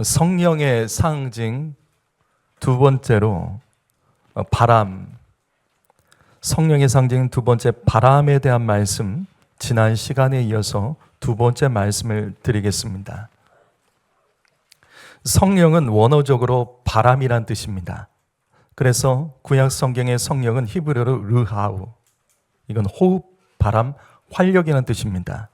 성령의 상징 두 번째로 바람, 성령의 상징 두 번째 바람에 대한 말씀, 지난 시간에 이어서 두 번째 말씀을 드리겠습니다. 성령은 원어적으로 바람이란 뜻입니다. 그래서 구약 성경의 성령은 히브리어로 르하우, 이건 호흡, 바람, 활력이라는 뜻입니다.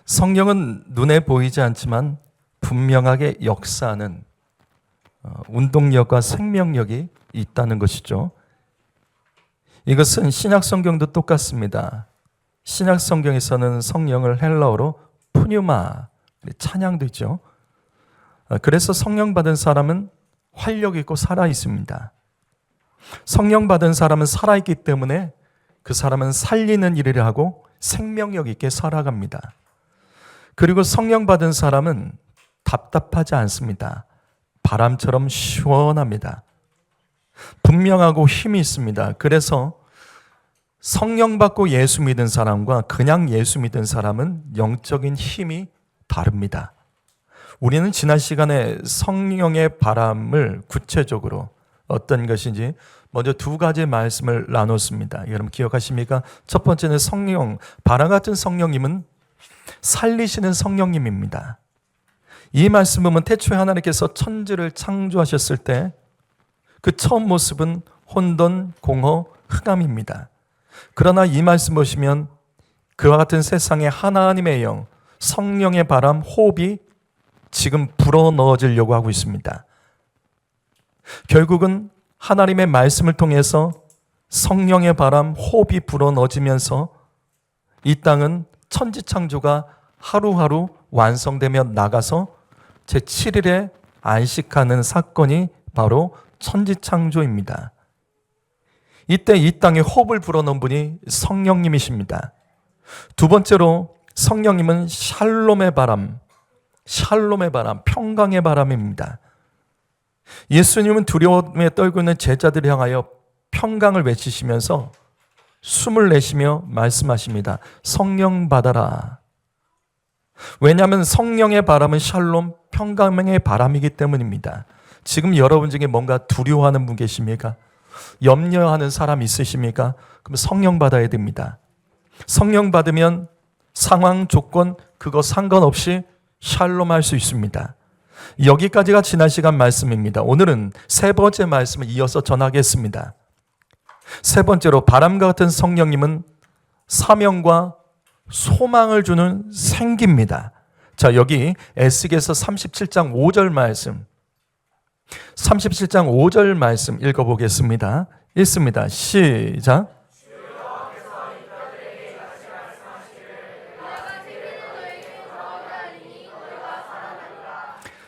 성령은 눈에 보이지 않지만 분명하게 역사하는 운동력과 생명력이 있다는 것이죠. 이것은 신약 성경도 똑같습니다. 신약 성경에서는 성령을 헬라어로 푸뉴마, 찬양도 있죠. 그래서 성령 받은 사람은 활력 있고 살아 있습니다. 성령 받은 사람은 살아 있기 때문에 그 사람은 살리는 일을 하고 생명력 있게 살아갑니다. 그리고 성령 받은 사람은 답답하지 않습니다. 바람처럼 시원합니다. 분명하고 힘이 있습니다. 그래서 성령 받고 예수 믿은 사람과 그냥 예수 믿은 사람은 영적인 힘이 다릅니다. 우리는 지난 시간에 성령의 바람을 구체적으로 어떤 것인지 먼저 두 가지 말씀을 나눴습니다. 여러분 기억하십니까? 첫 번째는 성령, 바람 같은 성령님은 살리시는 성령님입니다. 이 말씀을 보면 태초에 하나님께서 천지를 창조하셨을 때 그 처음 모습은 혼돈, 공허, 흑암입니다. 그러나 이 말씀 보시면 그와 같은 세상에 하나님의 영, 성령의 바람, 호흡이 지금 불어넣어지려고 하고 있습니다. 결국은 하나님의 말씀을 통해서 성령의 바람, 호흡이 불어넣어지면서 이 땅은 천지창조가 하루하루 완성되며 나가서 제7일에 안식하는 사건이 바로 천지창조입니다. 이때 이 땅에 호흡을 불어넣은 분이 성령님이십니다. 두 번째로 성령님은 샬롬의 바람, 평강의 바람입니다. 예수님은 두려움에 떨고 있는 제자들을 향하여 평강을 외치시면서 숨을 내쉬며 말씀하십니다. 성령 받아라. 왜냐하면 성령의 바람은 샬롬, 평강의 바람이기 때문입니다. 지금 여러분 중에 뭔가 두려워하는 분 계십니까? 염려하는 사람 있으십니까? 그럼 성령 받아야 됩니다. 성령 받으면 상황, 조건, 그거 상관없이 샬롬할 수 있습니다. 여기까지가 지난 시간 말씀입니다. 오늘은 세 번째 말씀을 이어서 전하겠습니다. 세 번째로 바람과 같은 성령님은 사명과 소망을 주는 생기입니다. 자, 여기 에스겔서 37장 5절 말씀, 37장 5절 말씀 읽어보겠습니다. 읽습니다. 시작.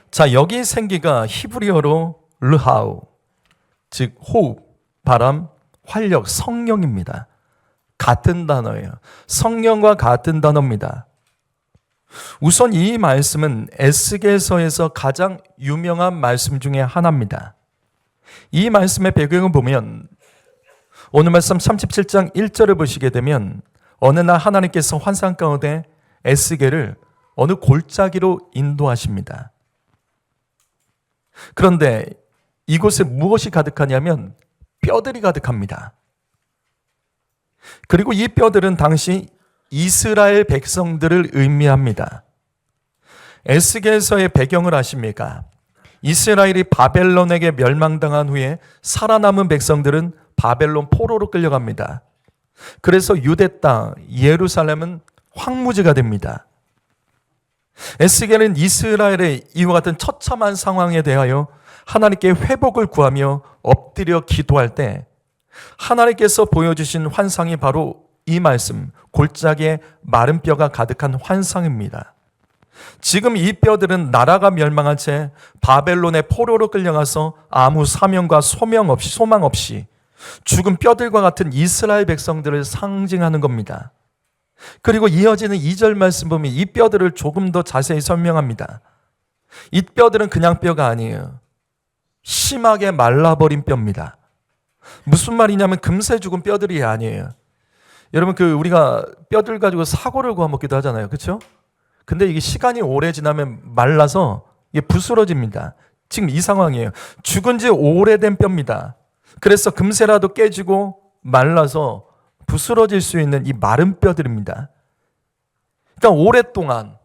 자, 여기 생기가 히브리어로 르하우, 즉 호흡, 바람, 활력, 성령입니다. 같은 단어예요. 성령과 같은 단어입니다. 우선 이 말씀은 에스겔서에서 가장 유명한 말씀 중에 하나입니다. 이 말씀의 배경을 보면 오늘 말씀 37장 1절을 보시게 되면 어느 날 하나님께서 환상 가운데 에스겔을 어느 골짜기로 인도하십니다. 그런데 이곳에 무엇이 가득하냐면 뼈들이 가득합니다. 그리고 이 뼈들은 당시 이스라엘 백성들을 의미합니다. 에스겔서의 배경을 아십니까? 이스라엘이 바벨론에게 멸망당한 후에 살아남은 백성들은 바벨론 포로로 끌려갑니다. 그래서 유대 땅, 예루살렘은 황무지가 됩니다. 에스겔은 이스라엘의 이와 같은 처참한 상황에 대하여 하나님께 회복을 구하며 엎드려 기도할 때 하나님께서 보여주신 환상이 바로 이 말씀, 골짜기에 마른 뼈가 가득한 환상입니다. 지금 이 뼈들은 나라가 멸망한 채 바벨론의 포로로 끌려가서 아무 사명과 소망 없이 죽은 뼈들과 같은 이스라엘 백성들을 상징하는 겁니다. 그리고 이어지는 2절 말씀 보면 이 뼈들을 조금 더 자세히 설명합니다. 이 뼈들은 그냥 뼈가 아니에요. 심하게 말라버린 뼈입니다. 무슨 말이냐면 금세 죽은 뼈들이 아니에요. 여러분 우리가 뼈들 가지고 사고를 구워 먹기도 하잖아요. 그렇죠? 근데 이게 시간이 오래 지나면 말라서 이게 부스러집니다. 지금 이 상황이에요. 죽은 지 오래된 뼈입니다. 그래서 금세라도 깨지고 말라서 부스러질 수 있는 이 마른 뼈들입니다. 그러니까 오랫동안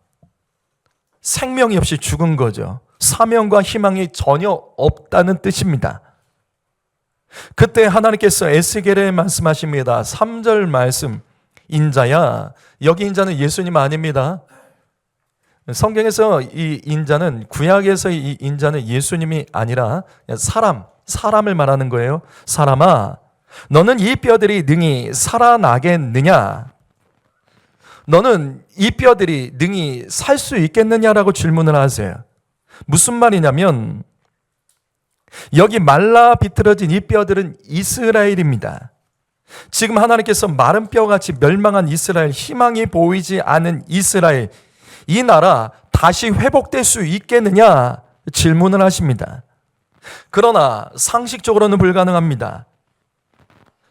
생명이 없이 죽은 거죠. 사명과 희망이 전혀 없다는 뜻입니다. 그때 하나님께서 에스겔에 말씀하십니다. 3절 말씀, 인자야. 여기 인자는 예수님 아닙니다. 성경에서 이 인자는, 구약에서 이 인자는 예수님이 아니라 사람을 말하는 거예요. 사람아, 너는 이 뼈들이 능히 살아나겠느냐? 너는 이 뼈들이 능히 살 수 있겠느냐라고 질문을 하세요. 무슨 말이냐면 여기 말라 비틀어진 이 뼈들은 이스라엘입니다. 지금 하나님께서 마른 뼈같이 멸망한 이스라엘, 희망이 보이지 않은 이스라엘, 이 나라 다시 회복될 수 있겠느냐 질문을 하십니다. 그러나 상식적으로는 불가능합니다.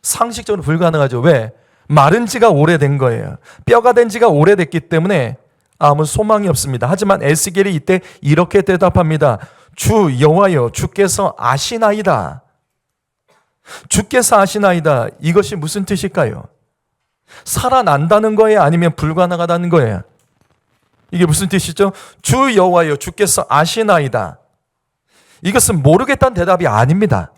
상식적으로 불가능하죠. 왜? 마른 지가 오래된 거예요. 뼈가 된 지가 오래됐기 때문에 아무 소망이 없습니다. 하지만 에스겔이 이때 이렇게 대답합니다. 주 여호와여, 주께서 아시나이다. 주께서 아시나이다. 이것이 무슨 뜻일까요? 살아난다는 거예요? 아니면 불가능하다는 거예요? 이게 무슨 뜻이죠? 주 여호와여, 주께서 아시나이다. 이것은 모르겠다는 대답이 아닙니다.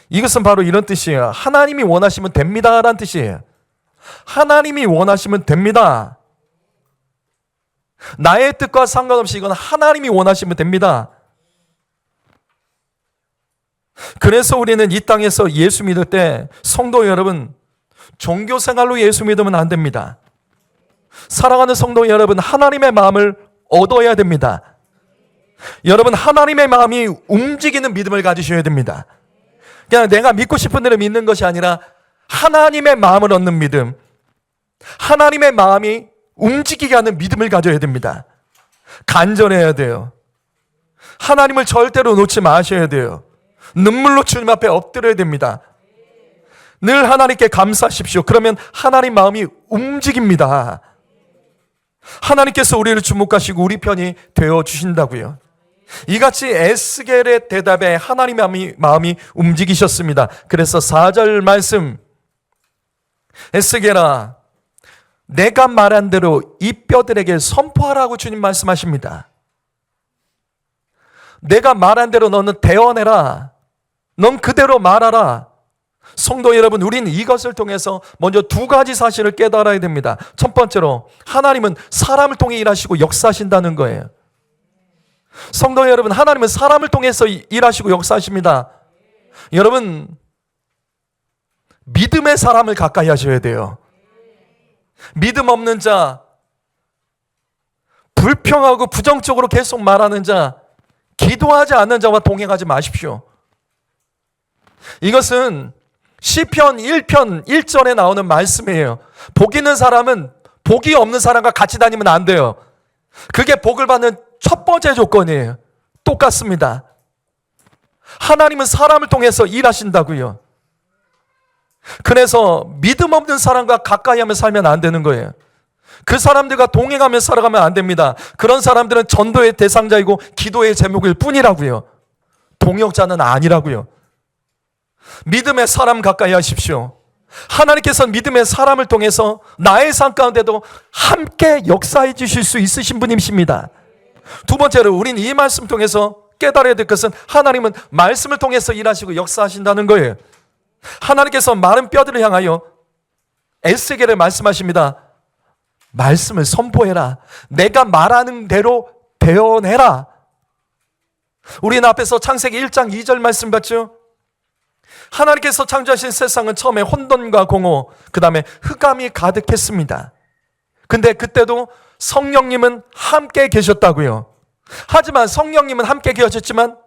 이것은 바로 이런 뜻이에요. 하나님이 원하시면 됩니다 라는 뜻이에요. 하나님이 원하시면 됩니다. 나의 뜻과 상관없이 이건 하나님이 원하시면 됩니다. 그래서 우리는 이 땅에서 예수 믿을 때 성도 여러분, 종교 생활로 예수 믿으면 안 됩니다. 사랑하는 성도 여러분, 하나님의 마음을 얻어야 됩니다. 여러분, 하나님의 마음이 움직이는 믿음을 가지셔야 됩니다. 그냥 내가 믿고 싶은 대로 믿는 것이 아니라 하나님의 마음을 얻는 믿음, 하나님의 마음이 움직이게 하는 믿음을 가져야 됩니다. 간절해야 돼요. 하나님을 절대로 놓지 마셔야 돼요. 눈물로 주님 앞에 엎드려야 됩니다. 늘 하나님께 감사하십시오. 그러면 하나님 마음이 움직입니다. 하나님께서 우리를 주목하시고 우리 편이 되어 주신다고요. 이같이 에스겔의 대답에 하나님의 마음이 움직이셨습니다. 그래서 4절 말씀, 에스겔아, 내가 말한 대로 이 뼈들에게 선포하라고 주님 말씀하십니다. 내가 말한 대로 너는 대언해라. 넌 그대로 말하라. 성도 여러분, 우리는 이것을 통해서 먼저 두 가지 사실을 깨달아야 됩니다. 첫 번째로, 하나님은 사람을 통해 일하시고 역사하신다는 거예요. 성도 여러분, 하나님은 사람을 통해서 일하시고 역사하십니다. 여러분, 믿음의 사람을 가까이 하셔야 돼요. 믿음 없는 자, 불평하고 부정적으로 계속 말하는 자, 기도하지 않는 자와 동행하지 마십시오. 이것은 시편 1편 1절에 나오는 말씀이에요. 복 있는 사람은 복이 없는 사람과 같이 다니면 안 돼요. 그게 복을 받는 첫 번째 조건이에요. 똑같습니다. 하나님은 사람을 통해서 일하신다고요. 그래서 믿음 없는 사람과 가까이 하며 살면 안 되는 거예요. 그 사람들과 동행하며 살아가면 안 됩니다. 그런 사람들은 전도의 대상자이고 기도의 제목일 뿐이라고요. 동역자는 아니라고요. 믿음의 사람 가까이 하십시오. 하나님께서는 믿음의 사람을 통해서 나의 삶 가운데도 함께 역사해 주실 수 있으신 분이십니다. 두 번째로, 우리는 이 말씀 통해서 깨달아야 될 것은 하나님은 말씀을 통해서 일하시고 역사하신다는 거예요. 하나님께서 마른 뼈들을 향하여 에스겔을 말씀하십니다. 말씀을 선포해라. 내가 말하는 대로 대언해라. 우리는 앞에서 창세기 1장 2절 말씀 봤죠? 하나님께서 창조하신 세상은 처음에 혼돈과 공허, 그 다음에 흑암이 가득했습니다. 근데 그때도 성령님은 함께 계셨다고요. 하지만 성령님은 함께 계셨지만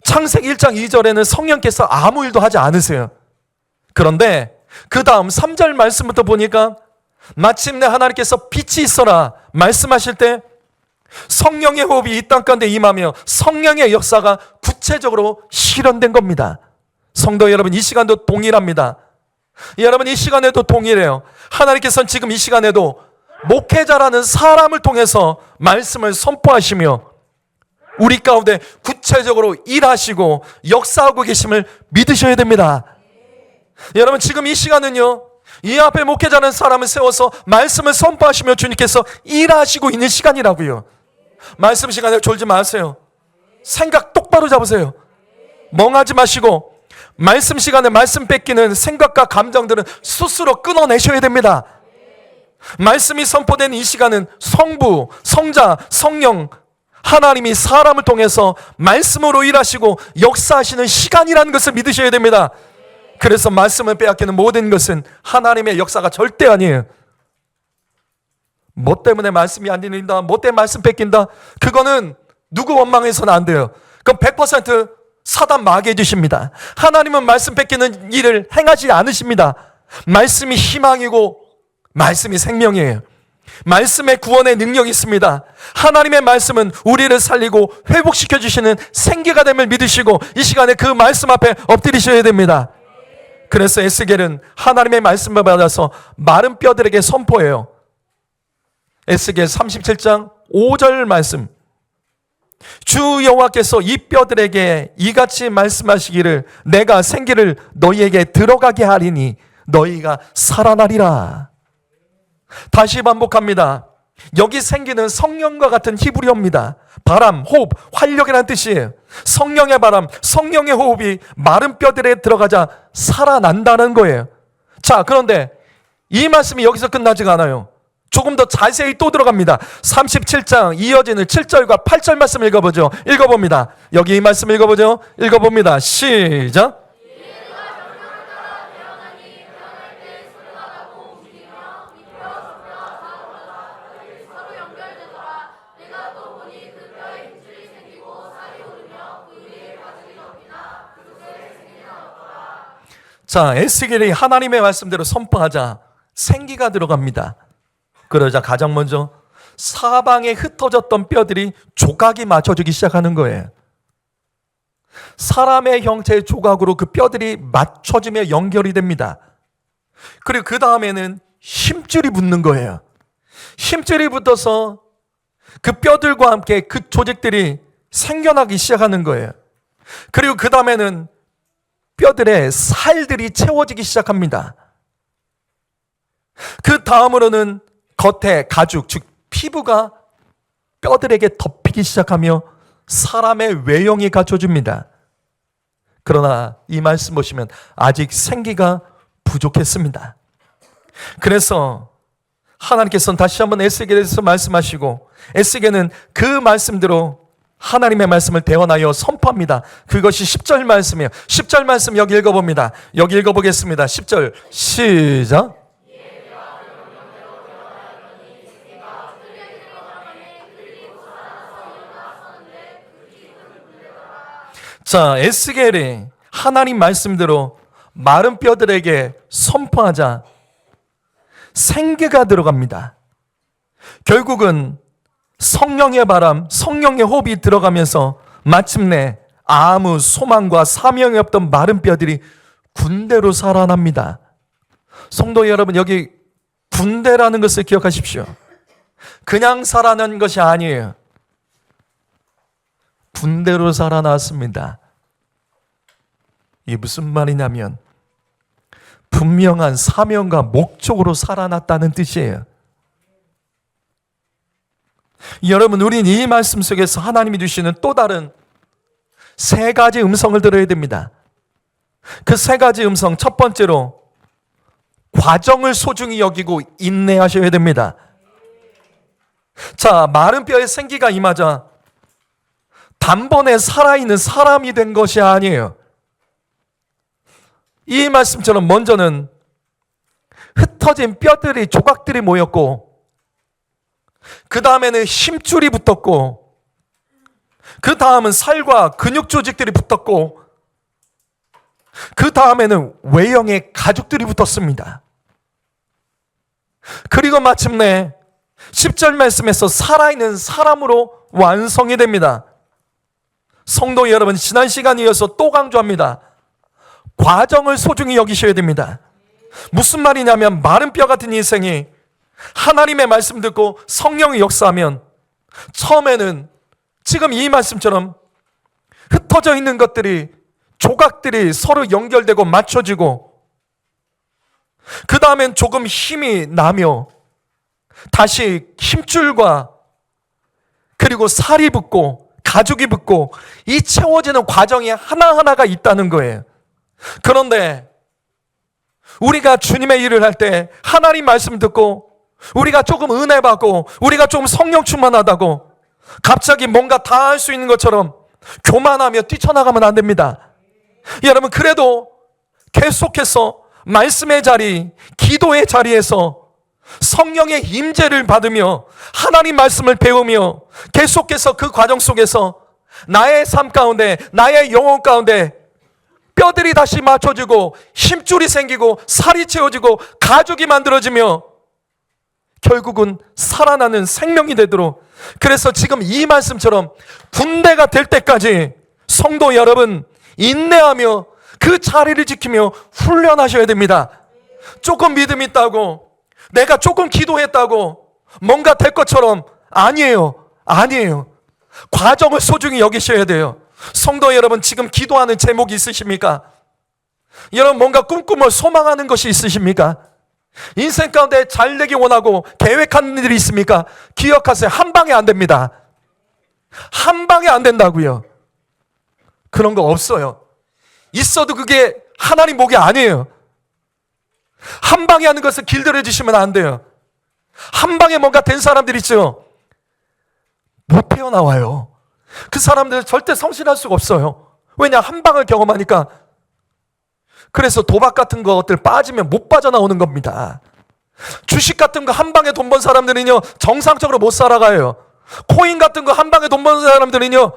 창세기 1장 2절에는 성령께서 아무 일도 하지 않으세요. 그런데 그 다음 3절 말씀부터 보니까 마침내 하나님께서 빛이 있어라 말씀하실 때 성령의 호흡이 이 땅 가운데 임하며 성령의 역사가 구체적으로 실현된 겁니다. 성도 여러분, 이 시간도 동일합니다. 여러분, 이 시간에도 동일해요. 하나님께서는 지금 이 시간에도 목회자라는 사람을 통해서 말씀을 선포하시며 우리 가운데 구체적으로 일하시고 역사하고 계심을 믿으셔야 됩니다. 여러분, 지금 이 시간은요, 이 앞에 목회자라는 사람을 세워서 말씀을 선포하시며 주님께서 일하시고 있는 시간이라고요. 말씀 시간에 졸지 마세요. 생각 똑바로 잡으세요. 멍하지 마시고 말씀 시간에 말씀 뺏기는 생각과 감정들은 스스로 끊어내셔야 됩니다. 말씀이 선포된 이 시간은 성부, 성자, 성령, 하나님이 사람을 통해서 말씀으로 일하시고 역사하시는 시간이라는 것을 믿으셔야 됩니다. 그래서 말씀을 빼앗기는 모든 것은 하나님의 역사가 절대 아니에요. 뭐 때문에 말씀이 안 들린다, 뭐 때문에 말씀 뺏긴다, 그거는 누구 원망해서는 안 돼요. 그럼 100% 사단 마귀의 짓입니다. 하나님은 말씀 뺏기는 일을 행하지 않으십니다. 말씀이 희망이고 말씀이 생명이에요. 말씀의 구원의 능력이 있습니다. 하나님의 말씀은 우리를 살리고 회복시켜 주시는 생기가 됨을 믿으시고 이 시간에 그 말씀 앞에 엎드리셔야 됩니다. 그래서 에스겔은 하나님의 말씀을 받아서 마른 뼈들에게 선포해요. 에스겔 37장 5절 말씀. 주 여호와께서 이 뼈들에게 이같이 말씀하시기를 내가 생기를 너희에게 들어가게 하리니 너희가 살아나리라. 다시 반복합니다. 여기 생기는 성령과 같은 히브리어입니다. 바람, 호흡, 활력이라는 뜻이에요. 성령의 바람, 성령의 호흡이 마른 뼈들에 들어가자 살아난다는 거예요. 자, 그런데 이 말씀이 여기서 끝나지가 않아요. 조금 더 자세히 또 들어갑니다. 37장 이어지는 7절과 8절 말씀 읽어보죠. 읽어봅니다. 여기 이 말씀 읽어보죠. 읽어봅니다. 시작. 자, 에스겔이 하나님의 말씀대로 선포하자 생기가 들어갑니다. 그러자 가장 먼저 사방에 흩어졌던 뼈들이 조각이 맞춰지기 시작하는 거예요. 사람의 형체의 조각으로 그 뼈들이 맞춰지며 연결이 됩니다. 그리고 그 다음에는 힘줄이 붙는 거예요. 힘줄이 붙어서 그 뼈들과 함께 그 조직들이 생겨나기 시작하는 거예요. 그리고 그 다음에는 뼈들에 살들이 채워지기 시작합니다. 그 다음으로는 겉에 가죽, 즉 피부가 뼈들에게 덮이기 시작하며 사람의 외형이 갖춰집니다. 그러나 이 말씀 보시면 아직 생기가 부족했습니다. 그래서 하나님께서는 다시 한번 에스겔에서 말씀하시고 에스겔은 그 말씀대로 하나님의 말씀을 대언하여 선포합니다. 그것이 10절 말씀이에요. 10절 말씀 여기 읽어봅니다. 여기 읽어보겠습니다. 10절 시작. 자, 에스겔이 하나님 말씀대로 마른 뼈들에게 선포하자 생기가 들어갑니다. 결국은 성령의 바람, 성령의 호흡이 들어가면서 마침내 아무 소망과 사명이 없던 마른 뼈들이 군대로 살아납니다. 성도 여러분, 여기 군대라는 것을 기억하십시오. 그냥 살아난 것이 아니에요. 군대로 살아났습니다. 이게 무슨 말이냐면 분명한 사명과 목적으로 살아났다는 뜻이에요. 여러분, 우린 이 말씀 속에서 하나님이 주시는 또 다른 세 가지 음성을 들어야 됩니다. 그 세 가지 음성, 첫 번째로 과정을 소중히 여기고 인내하셔야 됩니다. 자, 마른 뼈에 생기가 임하자 단번에 살아있는 사람이 된 것이 아니에요. 이 말씀처럼 먼저는 흩어진 뼈들이, 조각들이 모였고 그 다음에는 힘줄이 붙었고 그 다음은 살과 근육 조직들이 붙었고 그 다음에는 외형의 가죽들이 붙었습니다. 그리고 마침내 10절 말씀에서 살아있는 사람으로 완성이 됩니다. 성도 여러분, 지난 시간에 이어서 또 강조합니다. 과정을 소중히 여기셔야 됩니다. 무슨 말이냐면 마른 뼈 같은 인생이 하나님의 말씀 듣고 성령이 역사하면 처음에는 지금 이 말씀처럼 흩어져 있는 것들이, 조각들이 서로 연결되고 맞춰지고, 그 다음엔 조금 힘이 나며 다시 힘줄과 그리고 살이 붙고 가죽이 붙고 이 채워지는 과정이 하나하나가 있다는 거예요. 그런데 우리가 주님의 일을 할 때 하나님 말씀 듣고 우리가 조금 은혜 받고 우리가 좀 성령 충만하다고 갑자기 뭔가 다 할 수 있는 것처럼 교만하며 뛰쳐나가면 안 됩니다. 여러분, 그래도 계속해서 말씀의 자리, 기도의 자리에서 성령의 임재를 받으며 하나님 말씀을 배우며 계속해서 그 과정 속에서 나의 삶 가운데, 나의 영혼 가운데 뼈들이 다시 맞춰지고 힘줄이 생기고 살이 채워지고 가죽이 만들어지며 결국은 살아나는 생명이 되도록, 그래서 지금 이 말씀처럼 군대가 될 때까지 성도 여러분 인내하며 그 자리를 지키며 훈련하셔야 됩니다. 조금 믿음 있다고, 내가 조금 기도했다고 뭔가 될 것처럼, 아니에요. 과정을 소중히 여기셔야 돼요. 성도 여러분, 지금 기도하는 제목이 있으십니까? 여러분, 뭔가 꿈꾸며 소망하는 것이 있으십니까? 인생 가운데 잘 되기 원하고 계획하는 일이 있습니까? 기억하세요. 한 방에 안 됩니다. 한 방에 안 된다고요. 그런 거 없어요. 있어도 그게 하나님 복이 아니에요. 한 방에 하는 것을 길들여지시면 안 돼요. 한 방에 뭔가 된 사람들 있죠? 못 태어나와요. 그 사람들은 절대 성실할 수가 없어요. 왜냐? 한 방을 경험하니까. 그래서 도박 같은 것들 빠지면 못 빠져나오는 겁니다. 주식 같은 거 한 방에 돈 번 사람들은요 정상적으로 못 살아가요. 코인 같은 거 한 방에 돈 번 사람들은요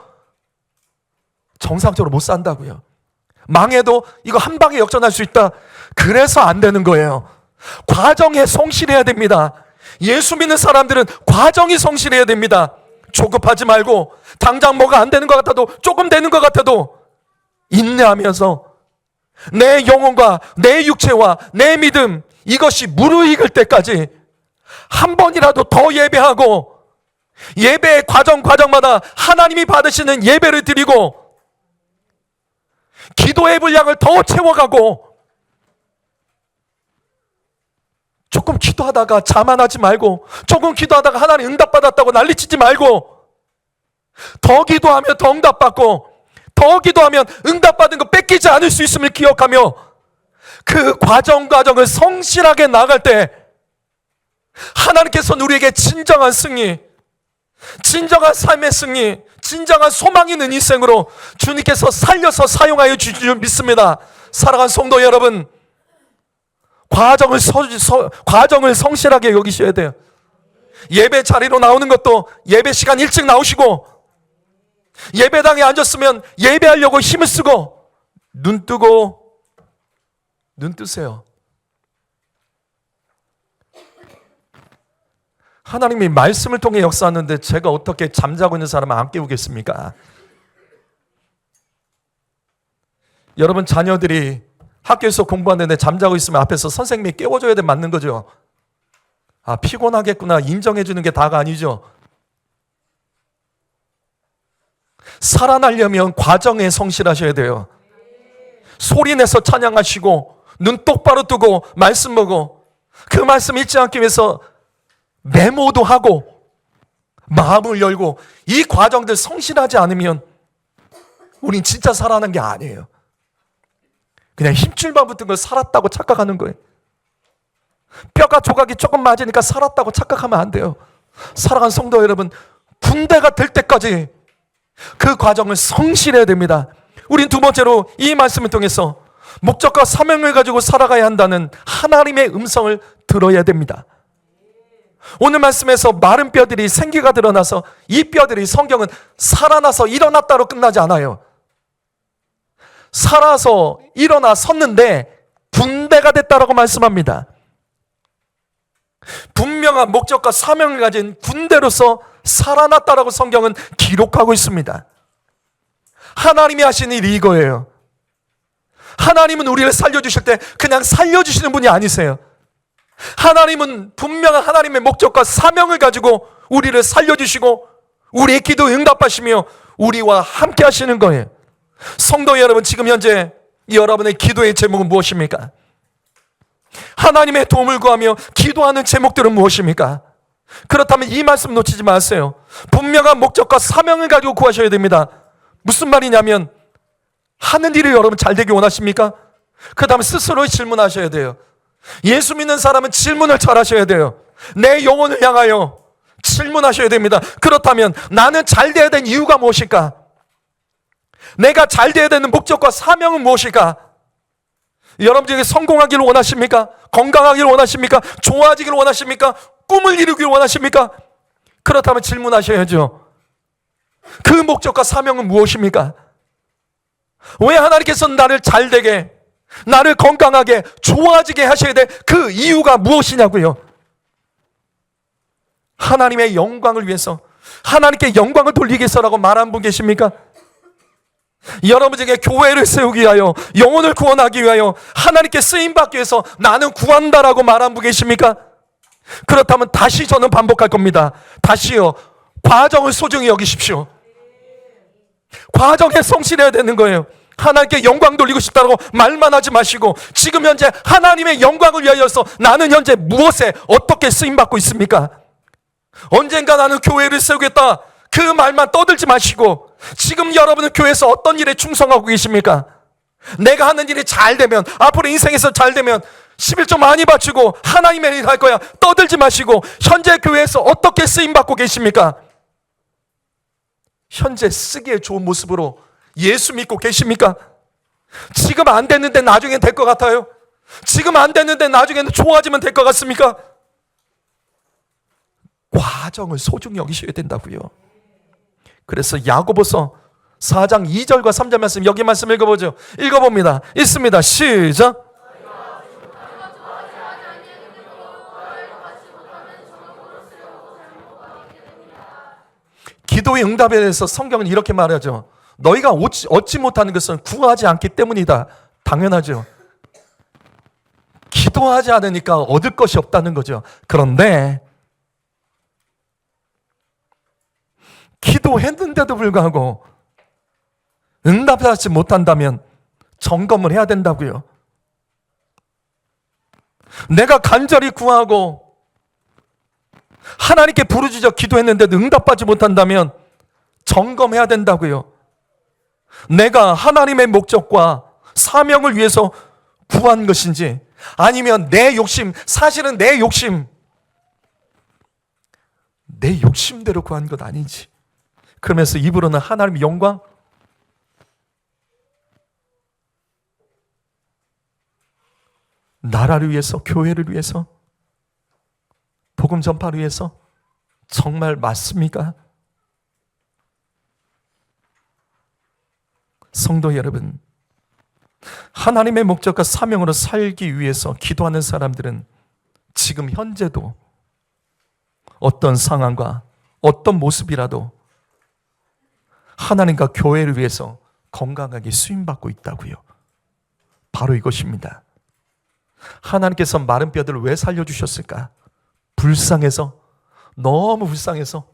정상적으로 못 산다고요. 망해도 이거 한 방에 역전할 수 있다. 그래서 안 되는 거예요. 과정에 성실해야 됩니다. 예수 믿는 사람들은 과정이 성실해야 됩니다. 조급하지 말고, 당장 뭐가 안 되는 것 같아도, 조금 되는 것 같아도 인내하면서 내 영혼과 내 육체와 내 믿음, 이것이 무르익을 때까지 한 번이라도 더 예배하고, 예배의 과정마다 하나님이 받으시는 예배를 드리고 기도의 분량을 더 채워가고, 조금 기도하다가 자만하지 말고, 조금 기도하다가 하나님 응답받았다고 난리치지 말고, 더 기도하면 더 응답받고, 더 기도하면 응답받은 거 뺏기지 않을 수 있음을 기억하며 그 과정을 성실하게 나갈 때 하나님께서 우리에게 진정한 승리, 진정한 삶의 승리, 진정한 소망 있는 인생으로 주님께서 살려서 사용하여 주실 줄 믿습니다. 사랑하는 성도 여러분, 과정을 성실하게 여기셔야 돼요. 예배 자리로 나오는 것도 예배 시간 일찍 나오시고, 예배당에 앉았으면 예배하려고 힘을 쓰고, 눈 뜨세요. 하나님이 말씀을 통해 역사하는데 제가 어떻게 잠자고 있는 사람을 안 깨우겠습니까? 여러분, 자녀들이 학교에서 공부하는데 잠자고 있으면 앞에서 선생님이 깨워줘야 돼, 맞는 거죠. 아, 피곤하겠구나 인정해 주는 게 다가 아니죠. 살아나려면 과정에 성실하셔야 돼요. 소리내서 찬양하시고, 눈 똑바로 뜨고 말씀 보고, 그 말씀 잊지 않기 위해서 메모도 하고 마음을 열고, 이 과정들 성실하지 않으면 우린 진짜 살아난 게 아니에요. 그냥 힘줄만 붙은 걸 살았다고 착각하는 거예요. 뼈가 조각이 조금 맞으니까 살았다고 착각하면 안 돼요. 사랑하는 성도 여러분, 군대가 될 때까지 그 과정을 성실해야 됩니다. 우린 두 번째로 이 말씀을 통해서 목적과 사명을 가지고 살아가야 한다는 하나님의 음성을 들어야 됩니다. 오늘 말씀에서 마른 뼈들이 생기가 드러나서, 이 뼈들이, 성경은 살아나서 일어났다로 끝나지 않아요. 살아서 일어나 섰는데 군대가 됐다라고 말씀합니다. 분명한 목적과 사명을 가진 군대로서 살아났다라고 성경은 기록하고 있습니다. 하나님이 하신 일이 이거예요. 하나님은 우리를 살려주실 때 그냥 살려주시는 분이 아니세요. 하나님은 분명한 하나님의 목적과 사명을 가지고 우리를 살려주시고 우리의 기도 응답하시며 우리와 함께 하시는 거예요. 성도 여러분, 지금 현재 여러분의 기도의 제목은 무엇입니까? 하나님의 도움을 구하며 기도하는 제목들은 무엇입니까? 그렇다면 이 말씀 놓치지 마세요. 분명한 목적과 사명을 가지고 구하셔야 됩니다. 무슨 말이냐면 하는 일이 여러분 잘 되기 원하십니까? 그 다음에 스스로 질문하셔야 돼요. 예수 믿는 사람은 질문을 잘 하셔야 돼요. 내 영혼을 향하여 질문하셔야 됩니다. 그렇다면 나는 잘 돼야 되는 이유가 무엇일까? 내가 잘 돼야 되는 목적과 사명은 무엇일까? 여러분들에게 성공하기를 원하십니까? 건강하기를 원하십니까? 좋아지기를 원하십니까? 꿈을 이루기를 원하십니까? 그렇다면 질문하셔야죠. 그 목적과 사명은 무엇입니까? 왜 하나님께서는 나를 잘되게, 나를 건강하게, 좋아지게 하셔야 돼? 그 이유가 무엇이냐고요? 하나님의 영광을 위해서, 하나님께 영광을 돌리기 위해서라고 말한 분 계십니까? 여러분에게 교회를 세우기 위하여, 영혼을 구원하기 위하여, 하나님께 쓰임받기 위해서 나는 구한다라고 말한 분 계십니까? 그렇다면 다시 저는 반복할 겁니다. 다시요. 과정을 소중히 여기십시오. 과정에 성실해야 되는 거예요. 하나님께 영광 돌리고 싶다고 말만 하지 마시고 지금 현재 하나님의 영광을 위하여서 나는 현재 무엇에 어떻게 쓰임받고 있습니까? 언젠가 나는 교회를 세우겠다. 그 말만 떠들지 마시고 지금 여러분은 교회에서 어떤 일에 충성하고 계십니까? 내가 하는 일이 잘 되면, 앞으로 인생에서 잘 되면 11조 많이 바치고 하나님의 일 할 거야. 떠들지 마시고 현재 교회에서 어떻게 쓰임받고 계십니까? 현재 쓰기에 좋은 모습으로 예수 믿고 계십니까? 지금 안 됐는데 나중엔 될 것 같아요? 지금 안 됐는데 나중에는 좋아지면 될 것 같습니까? 과정을 소중히 여기셔야 된다고요. 그래서 야고보서 4장 2절과 3절 말씀, 여기 말씀 읽어보죠. 읽어봅니다. 있습니다. 시작. 기도의 응답에 대해서 성경은 이렇게 말하죠. 너희가 얻지 못하는 것은 구하지 않기 때문이다. 당연하죠. 기도하지 않으니까 얻을 것이 없다는 거죠. 그런데 기도했는데도 불구하고 응답하지 못한다면 점검을 해야 된다고요. 내가 간절히 구하고 하나님께 부르짖어 기도했는데도 응답받지 못한다면 점검해야 된다고요. 내가 하나님의 목적과 사명을 위해서 구한 것인지 아니면 내 욕심, 사실은 내 욕심대로 구한 것 아닌지. 그러면서 입으로는 하나님의 영광, 나라를 위해서, 교회를 위해서, 복음 전파를 위해서 정말 맞습니까? 성도 여러분, 하나님의 목적과 사명으로 살기 위해서 기도하는 사람들은 지금 현재도 어떤 상황과 어떤 모습이라도 하나님과 교회를 위해서 건강하게 쓰임받고 있다고요. 바로 이것입니다. 하나님께서 마른 뼈들을 왜 살려주셨을까? 불쌍해서, 너무 불쌍해서,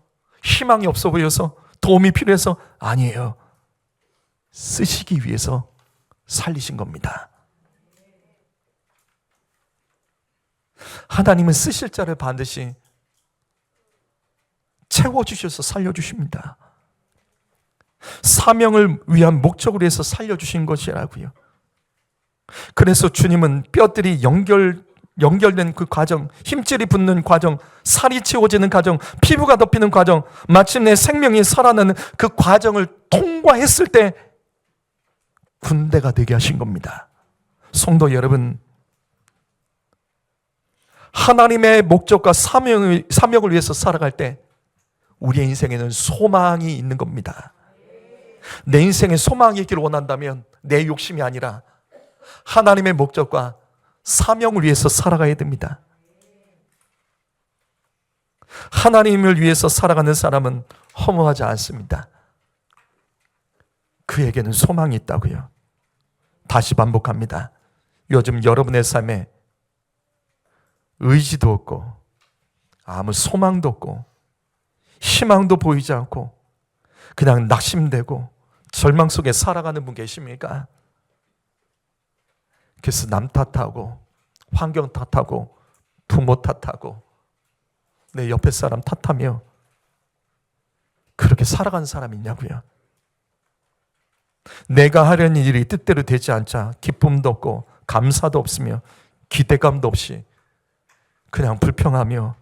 희망이 없어 보여서, 도움이 필요해서? 아니에요. 쓰시기 위해서 살리신 겁니다. 하나님은 쓰실 자를 반드시 채워주셔서 살려주십니다. 사명을 위한 목적을 위해서 살려주신 것이라고요. 그래서 주님은 뼈들이 연결된 그 과정, 힘줄이 붙는 과정, 살이 채워지는 과정, 피부가 덮이는 과정, 마침내 생명이 살아나는 그 과정을 통과했을 때 군대가 되게 하신 겁니다. 성도 여러분, 하나님의 목적과 사명을 위해서 살아갈 때 우리의 인생에는 소망이 있는 겁니다. 내 인생에 소망이 있기를 원한다면 내 욕심이 아니라 하나님의 목적과 사명을 위해서 살아가야 됩니다. 하나님을 위해서 살아가는 사람은 허무하지 않습니다. 그에게는 소망이 있다고요. 다시 반복합니다. 요즘 여러분의 삶에 의지도 없고 아무 소망도 없고 희망도 보이지 않고 그냥 낙심되고 절망 속에 살아가는 분 계십니까? 그래서 남 탓하고 환경 탓하고 부모 탓하고 내 옆에 사람 탓하며 그렇게 살아가는 사람이 있냐고요. 내가 하려는 일이 뜻대로 되지 않자 기쁨도 없고 감사도 없으며 기대감도 없이 그냥 불평하며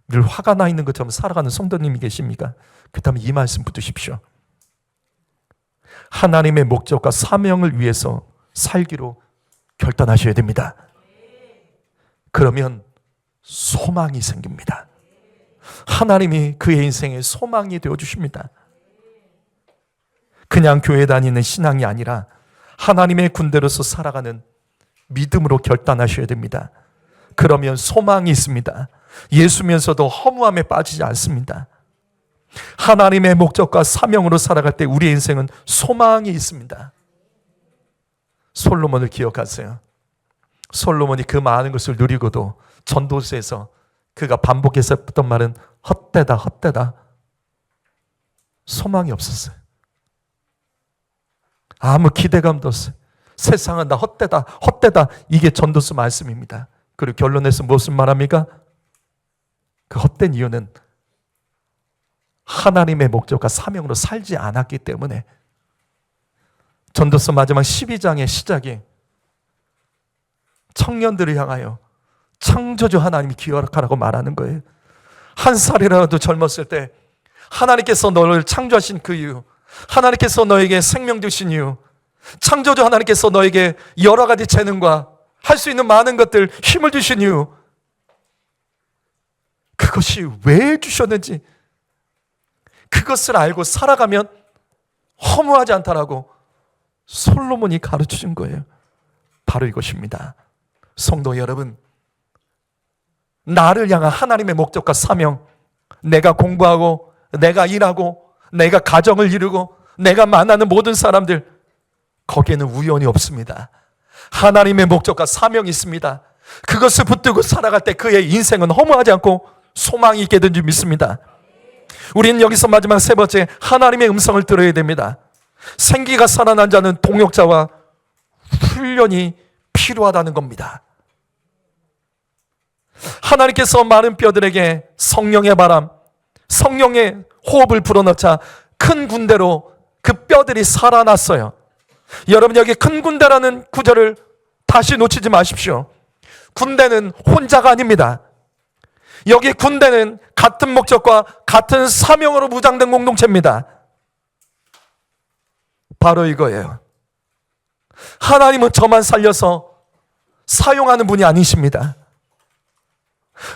늘 화가 나 있는 것처럼 살아가는 성도님이 계십니까? 그렇다면 이 말씀 붙드십시오. 하나님의 목적과 사명을 위해서 살기로 결단하셔야 됩니다. 그러면 소망이 생깁니다. 하나님이 그의 인생의 소망이 되어주십니다. 그냥 교회 다니는 신앙이 아니라 하나님의 군대로서 살아가는 믿음으로 결단하셔야 됩니다. 그러면 소망이 있습니다. 예수면서도 허무함에 빠지지 않습니다. 하나님의 목적과 사명으로 살아갈 때 우리의 인생은 소망이 있습니다. 솔로몬을 기억하세요. 솔로몬이 그 많은 것을 누리고도 전도서에서 그가 반복해서 했던 말은 헛되다 헛되다. 소망이 없었어요. 아무 기대감도 없어요. 세상은 다 헛되다 헛되다. 이게 전도서 말씀입니다. 그리고 결론에서 무엇을 말합니까? 그 헛된 이유는 하나님의 목적과 사명으로 살지 않았기 때문에. 전도서 마지막 12장의 시작이 청년들을 향하여 창조주 하나님이 기억하라고 말하는 거예요. 한 살이라도 젊었을 때 하나님께서 너를 창조하신 그 이유, 하나님께서 너에게 생명 주신 이유, 창조주 하나님께서 너에게 여러 가지 재능과 할 수 있는 많은 것들 힘을 주신 이유, 그것이 왜 주셨는지 그것을 알고 살아가면 허무하지 않다라고 솔로몬이 가르쳐준 거예요. 바로 이것입니다. 성도 여러분, 나를 향한 하나님의 목적과 사명, 내가 공부하고 내가 일하고 내가 가정을 이루고 내가 만나는 모든 사람들, 거기에는 우연이 없습니다. 하나님의 목적과 사명이 있습니다. 그것을 붙들고 살아갈 때 그의 인생은 허무하지 않고 소망이 있게 된 줄 믿습니다. 우리는 여기서 마지막 세 번째, 하나님의 음성을 들어야 됩니다. 생기가 살아난 자는 동역자와 훈련이 필요하다는 겁니다. 하나님께서 마른 뼈들에게 성령의 바람, 성령의 호흡을 불어넣자 큰 군대로 그 뼈들이 살아났어요. 여러분, 여기 큰 군대라는 구절을 다시 놓치지 마십시오. 군대는 혼자가 아닙니다. 여기 군대는 같은 목적과 같은 사명으로 무장된 공동체입니다. 바로 이거예요. 하나님은 저만 살려서 사용하는 분이 아니십니다.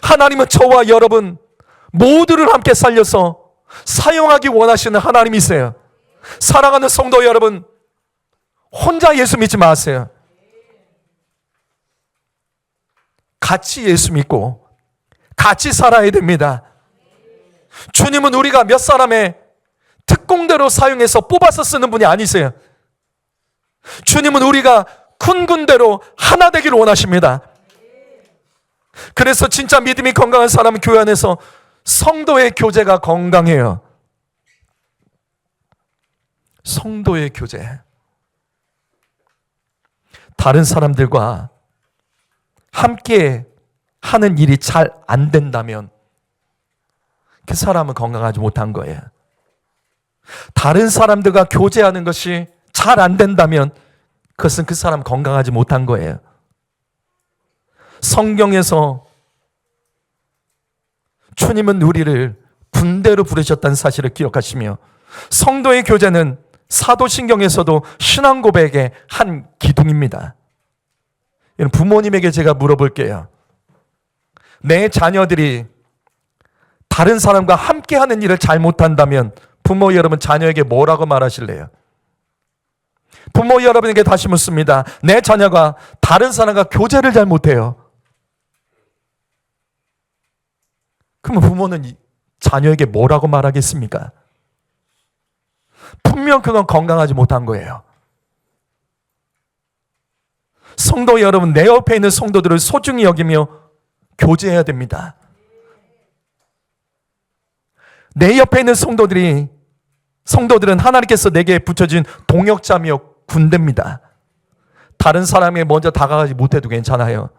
하나님은 저와 여러분 모두를 함께 살려서 사용하기 원하시는 하나님이세요. 사랑하는 성도 여러분, 혼자 예수 믿지 마세요. 같이 예수 믿고 같이 살아야 됩니다. 주님은 우리가 몇 사람의 특공대로 사용해서 뽑아서 쓰는 분이 아니세요. 주님은 우리가 큰 군대로 하나 되기를 원하십니다. 그래서 진짜 믿음이 건강한 사람은 교회 안에서 성도의 교제가 건강해요. 성도의 교제. 다른 사람들과 함께 하는 일이 잘 안 된다면 그 사람은 건강하지 못한 거예요. 다른 사람들과 교제하는 것이 잘 안 된다면 그것은 그 사람 건강하지 못한 거예요. 성경에서 주님은 우리를 군대로 부르셨다는 사실을 기억하시며, 성도의 교제는 사도신경에서도 신앙 고백의 한 기둥입니다. 부모님에게 제가 물어볼게요. 내 자녀들이 다른 사람과 함께하는 일을 잘 못한다면 부모 여러분 자녀에게 뭐라고 말하실래요? 부모 여러분에게 다시 묻습니다. 내 자녀가 다른 사람과 교제를 잘 못해요. 그러면 부모는 자녀에게 뭐라고 말하겠습니까? 분명 그건 건강하지 못한 거예요. 성도 여러분, 내 옆에 있는 성도들을 소중히 여기며 교제해야 됩니다. 내 옆에 있는 성도들은 하나님께서 내게 붙여준 동역자며 군대입니다. 다른 사람에게 먼저 다가가지 못해도 괜찮아요.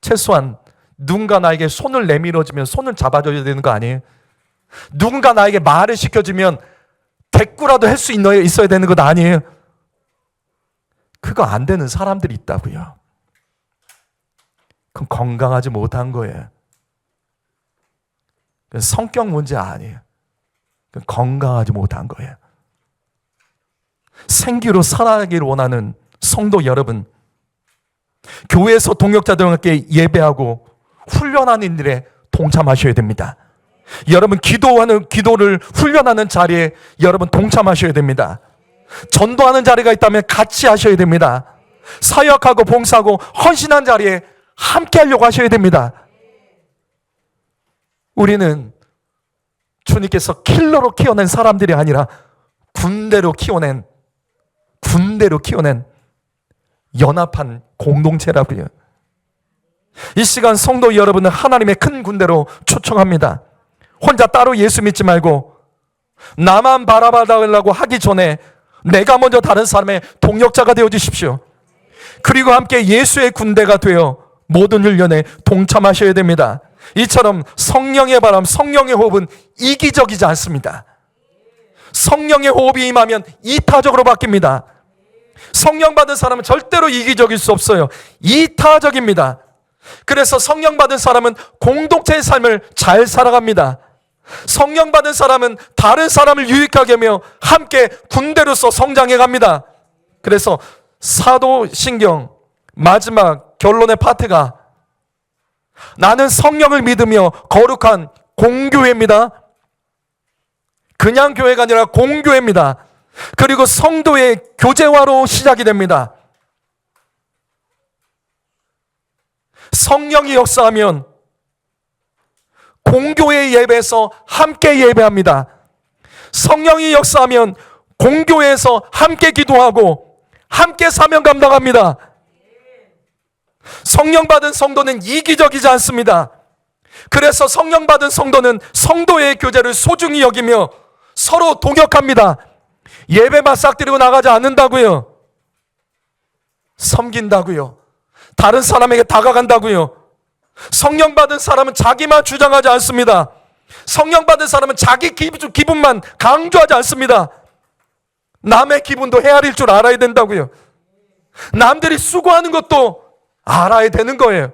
최소한 누군가 나에게 손을 내밀어주면 손을 잡아줘야 되는 거 아니에요? 누군가 나에게 말을 시켜주면 대꾸라도 할 수 있어야 되는 것 아니에요? 그거 안 되는 사람들이 있다고요. 그건 건강하지 못한 거예요. 그건 성격 문제 아니에요. 그건 건강하지 못한 거예요. 생기로 살아가기를 원하는 성도 여러분, 교회에서 동역자들과 함께 예배하고 훈련하는 일에 동참하셔야 됩니다. 여러분 기도를 훈련하는 자리에 여러분 동참하셔야 됩니다. 전도하는 자리가 있다면 같이 하셔야 됩니다. 사역하고 봉사하고 헌신한 자리에 함께 하려고 하셔야 됩니다. 우리는 주님께서 킬러로 키워낸 사람들이 아니라 군대로 키워낸 연합한 공동체라고요. 이 시간 성도 여러분은 하나님의 큰 군대로 초청합니다. 혼자 따로 예수 믿지 말고 나만 바라봐달라고 하기 전에 내가 먼저 다른 사람의 동역자가 되어 주십시오. 그리고 함께 예수의 군대가 되어 모든 훈련에 동참하셔야 됩니다. 이처럼 성령의 바람, 성령의 호흡은 이기적이지 않습니다. 성령의 호흡이 임하면 이타적으로 바뀝니다. 성령 받은 사람은 절대로 이기적일 수 없어요. 이타적입니다. 그래서 성령 받은 사람은 공동체의 삶을 잘 살아갑니다. 성령 받은 사람은 다른 사람을 유익하게 하며 함께 군대로서 성장해 갑니다. 그래서 사도신경 마지막 결론의 파트가 나는 성령을 믿으며 거룩한 공교회입니다. 그냥 교회가 아니라 공교회입니다. 그리고 성도의 교제화로 시작이 됩니다. 성령이 역사하면 공교회 예배에서 함께 예배합니다. 성령이 역사하면 공교회에서 함께 기도하고 함께 사명 감당합니다. 성령 받은 성도는 이기적이지 않습니다. 그래서 성령 받은 성도는 성도의 교제를 소중히 여기며 서로 동역합니다. 예배만 싹 드리고 나가지 않는다고요. 섬긴다고요. 다른 사람에게 다가간다고요. 성령 받은 사람은 자기만 주장하지 않습니다. 성령 받은 사람은 자기 기분만 강조하지 않습니다. 남의 기분도 헤아릴 줄 알아야 된다고요. 남들이 수고하는 것도 알아야 되는 거예요.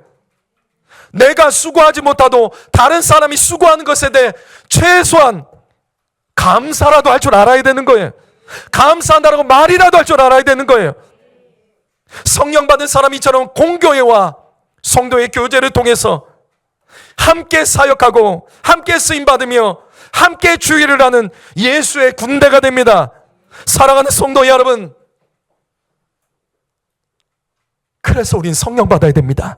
내가 수고하지 못하도 다른 사람이 수고하는 것에 대해 최소한 감사라도 할 줄 알아야 되는 거예요. 감사한다라고 말이라도 할 줄 알아야 되는 거예요. 성령 받은 사람이처럼 공교회와 성도의 교제를 통해서 함께 사역하고 함께 쓰임받으며 함께 주의를 하는 예수의 군대가 됩니다. 사랑하는 성도 여러분, 그래서 우린 성령 받아야 됩니다.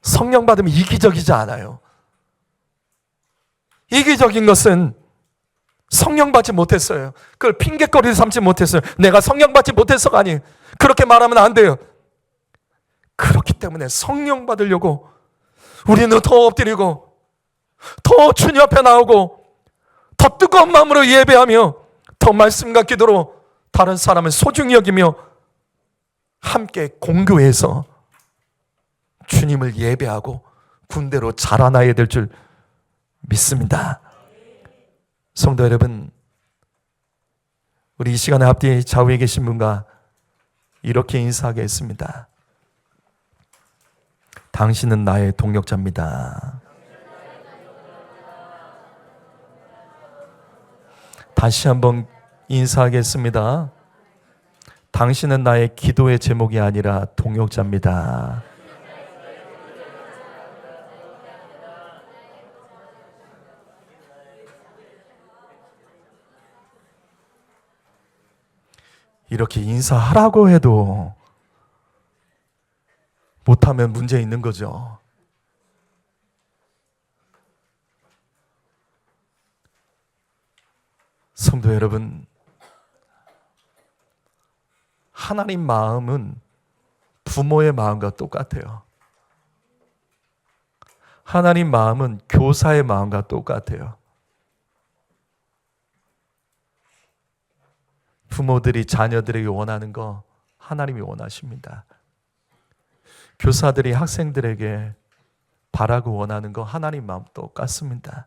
성령 받으면 이기적이지 않아요. 이기적인 것은 성령 받지 못했어요. 그걸 핑계거리를 삼지 못했어요. 내가 성령 받지 못해서가 아니에요. 그렇게 말하면 안 돼요. 그렇기 때문에 성령 받으려고 우리는 더 엎드리고 더 주님 앞에 나오고 더 뜨거운 마음으로 예배하며 더 말씀과 기도로 다른 사람을 소중히 여기며 함께 공교회에서 주님을 예배하고 군대로 자라나야 될 줄 믿습니다. 성도 여러분, 우리 이 시간에 앞뒤 좌우에 계신 분과 이렇게 인사하겠습니다. 당신은 나의 동역자입니다. 다시 한번 인사하겠습니다. 당신은 나의 기도의 제목이 아니라 동역자입니다. 이렇게 인사하라고 해도 못하면 문제 있는 거죠. 성도 여러분, 하나님 마음은 부모의 마음과 똑같아요. 하나님 마음은 교사의 마음과 똑같아요. 부모들이 자녀들에게 원하는 거 하나님이 원하십니다. 교사들이 학생들에게 바라고 원하는 거 하나님 마음 똑같습니다.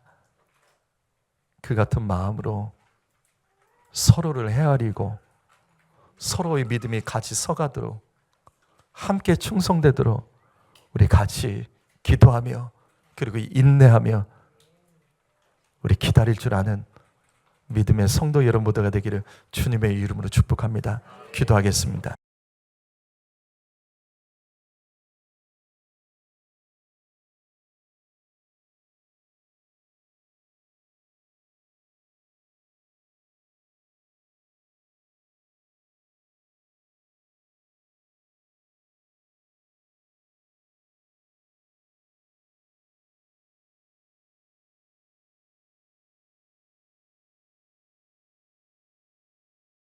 그 같은 마음으로 서로를 헤아리고 서로의 믿음이 같이 서가도록 함께 충성되도록 우리 같이 기도하며 그리고 인내하며 우리 기다릴 줄 아는 믿음의 성도 여러분 모두가 되기를 주님의 이름으로 축복합니다. 기도하겠습니다.